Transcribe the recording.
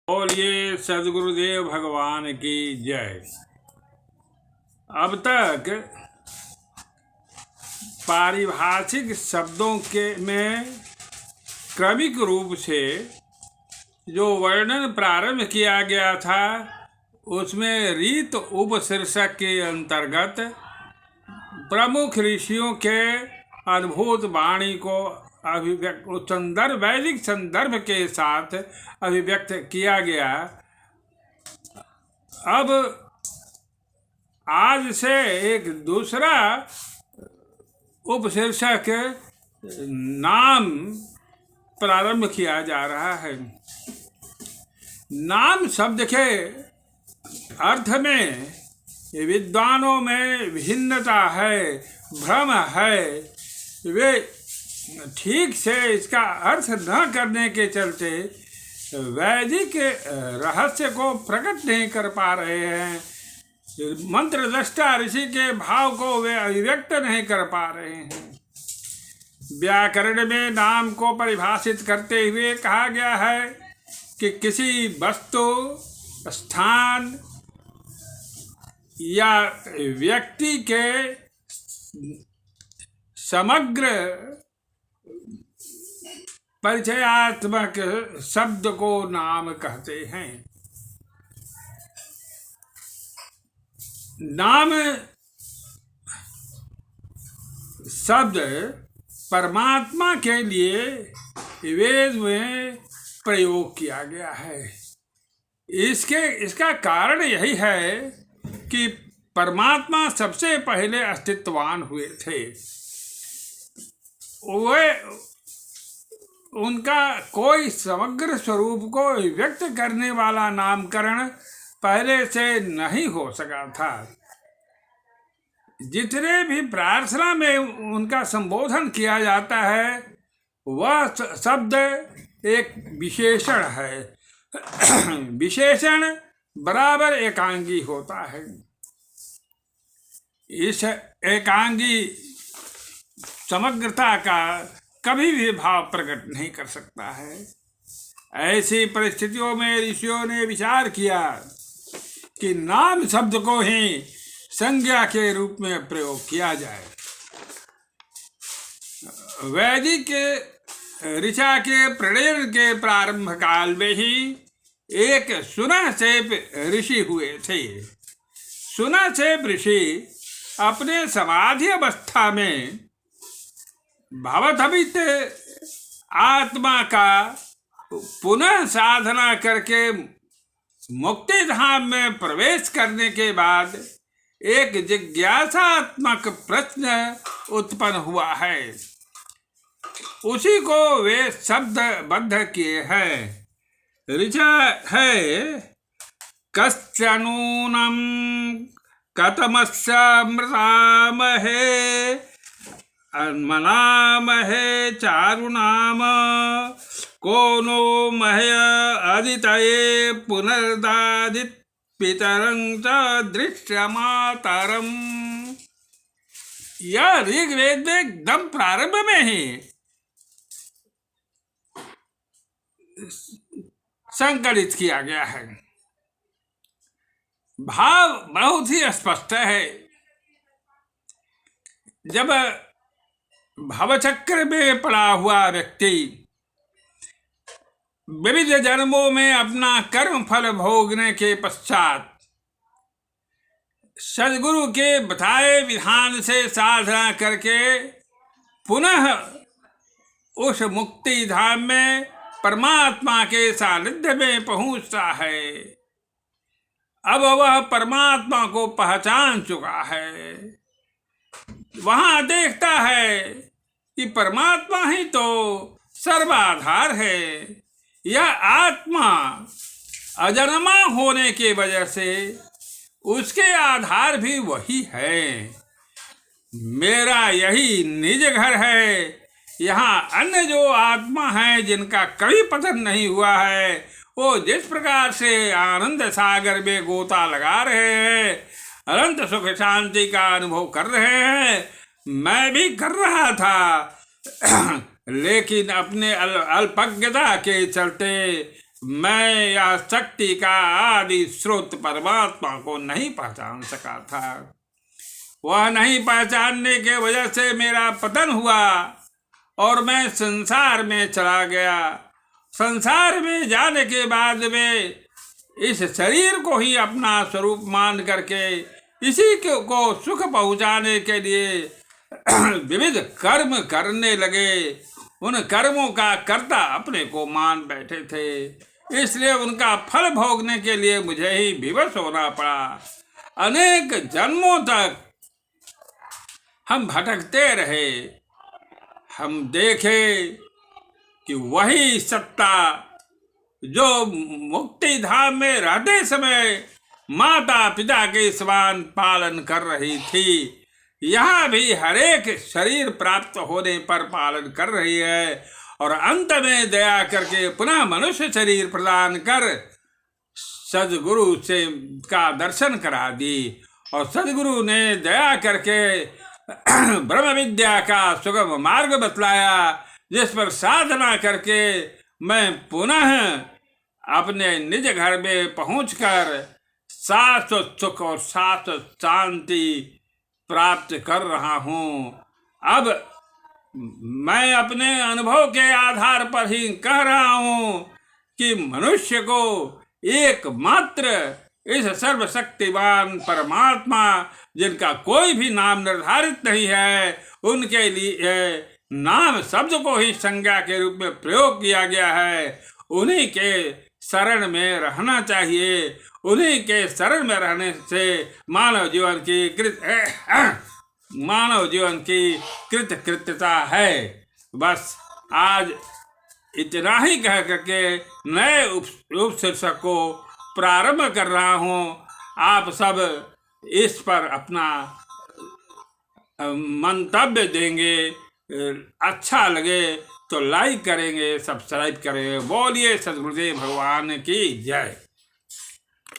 बोलिए सदगुरुदेव भगवान की जय। अब तक पारिभाषिक शब्दों के में क्रमिक रूप से जो वर्णन प्रारंभ किया गया था उसमें रीत उपशीर्षक के अंतर्गत प्रमुख ऋषियों के अद्भुत वाणी को अभिव्यक्त वैदिक संदर्भ के साथ अभिव्यक्त किया गया। अब आज से एक दूसरा उपशीर्षक नाम प्रारंभ किया जा रहा है। नाम शब्द के अर्थ में विद्वानों में भिन्नता है, भ्रम है। वे ठीक से इसका अर्थ न करने के चलते वैदिक रहस्य को प्रकट नहीं कर पा रहे हैं। मंत्र दृष्टा ऋषि के भाव को वे अभिव्यक्त नहीं कर पा रहे हैं। व्याकरण में नाम को परिभाषित करते हुए कहा गया है कि किसी वस्तु, स्थान या व्यक्ति के समग्र परिचयात्मक शब्द को नाम कहते हैं। नाम शब्द परमात्मा के लिए वेद में प्रयोग किया गया है। इसका कारण यही है कि परमात्मा सबसे पहले अस्तित्ववान हुए थे। वे उनका कोई समग्र स्वरूप को व्यक्त करने वाला नामकरण पहले से नहीं हो सका था। जितने भी प्रार्थना में उनका संबोधन किया जाता है वह शब्द एक विशेषण है। विशेषण बराबर एकांगी होता है। इस एकांगी समग्रता का कभी भी भाव प्रकट नहीं कर सकता है। ऐसी परिस्थितियों में ऋषियों ने विचार किया कि नाम शब्द को ही संज्ञा के रूप में प्रयोग किया जाए। वैदिक ऋचा के प्रणयन के प्रारंभ काल में ही एक सुनासेप ऋषि हुए थे। सुनासेप ऋषि अपने समाधि अवस्था में भवतभित आत्मा का पुनः साधना करके मुक्ति धाम में प्रवेश करने के बाद एक जिज्ञासात्मक प्रश्न उत्पन्न हुआ है। उसी को वे शब्दबद्ध किए हैं। ऋचा है कश्चनूनम कतमस्यामृतामहे अन्मनामहे चारुनाम को नो मह्य अदितये पुनर्दादित पितरं च दृश्यमातरम। यह ऋग्वेद में एकदम प्रारंभ में ही संकलित किया गया है। भाव बहुत ही स्पष्ट है। जब भवचक्र में पड़ा हुआ व्यक्ति विविध जन्मों में अपना कर्म फल भोगने के पश्चात सद्गुरु के बताए विधान से साधना करके पुनः उस मुक्ति धाम में परमात्मा के सानिध्य में पहुंचता है। अब वह परमात्मा को पहचान चुका है। वहां देखता है कि परमात्मा ही तो सर्वाधार है। यह आत्मा अजन्मा होने की वजह से उसके आधार भी वही है। मेरा यही निज घर है। यहाँ अन्य जो आत्मा है जिनका कभी पतन नहीं हुआ है वो जिस प्रकार से आनंद सागर में गोता लगा रहे हैं, अनंत सुख शांति का अनुभव कर रहे हैं, मैं भी कर रहा था। लेकिन अपने अल्पज्ञता के चलते मैं यह शक्ति का आदि स्रोत परमात्मा को नहीं पहचान सका था। वह नहीं पहचानने के वजह से मेरा पतन हुआ और मैं संसार में चला गया। संसार में जाने के बाद में इस शरीर को ही अपना स्वरूप मान करके इसी को सुख पहुंचाने के लिए विविध कर्म करने लगे। उन कर्मों का कर्ता अपने को मान बैठे थे, इसलिए उनका फल भोगने के लिए मुझे ही विवश होना पड़ा। अनेक जन्मों तक हम भटकते रहे। हम देखे कि वही सत्ता जो मुक्ति धाम में रहते समय माता पिता के समान पालन कर रही थी, यहाँ भी हरेक शरीर प्राप्त होने पर पालन कर रही है और अंत में दया करके पुनः मनुष्य शरीर प्रदान कर सदगुरु से का दर्शन करा दी। और सदगुरु ने दया करके ब्रह्म विद्या का सुगम मार्ग बतलाया, जिस पर साधना करके मैं पुनः अपने निज घर में पहुंचकर शाश्वत सुख और शाश्वत शांति प्राप्त कर रहा हूँ। अब मैं अपने अनुभव के आधार पर ही कह रहा हूँ कि मनुष्य को एकमात्र इस सर्वशक्तिवान परमात्मा, जिनका कोई भी नाम निर्धारित नहीं है, उनके लिए नाम शब्द को ही संज्ञा के रूप में प्रयोग किया गया है, उन्हीं के शरण में रहना चाहिए। उन्हीं के शरण में रहने से मानव जीवन की कृतकृत्यता है। बस आज इतना ही कह करके नए उपशीर्षक को प्रारंभ कर रहा हूँ। आप सब इस पर अपना मंतव्य देंगे, अच्छा लगे तो लाइक करेंगे, सब्सक्राइब करेंगे। बोलिए सद्गुरुदेव भगवान की जय।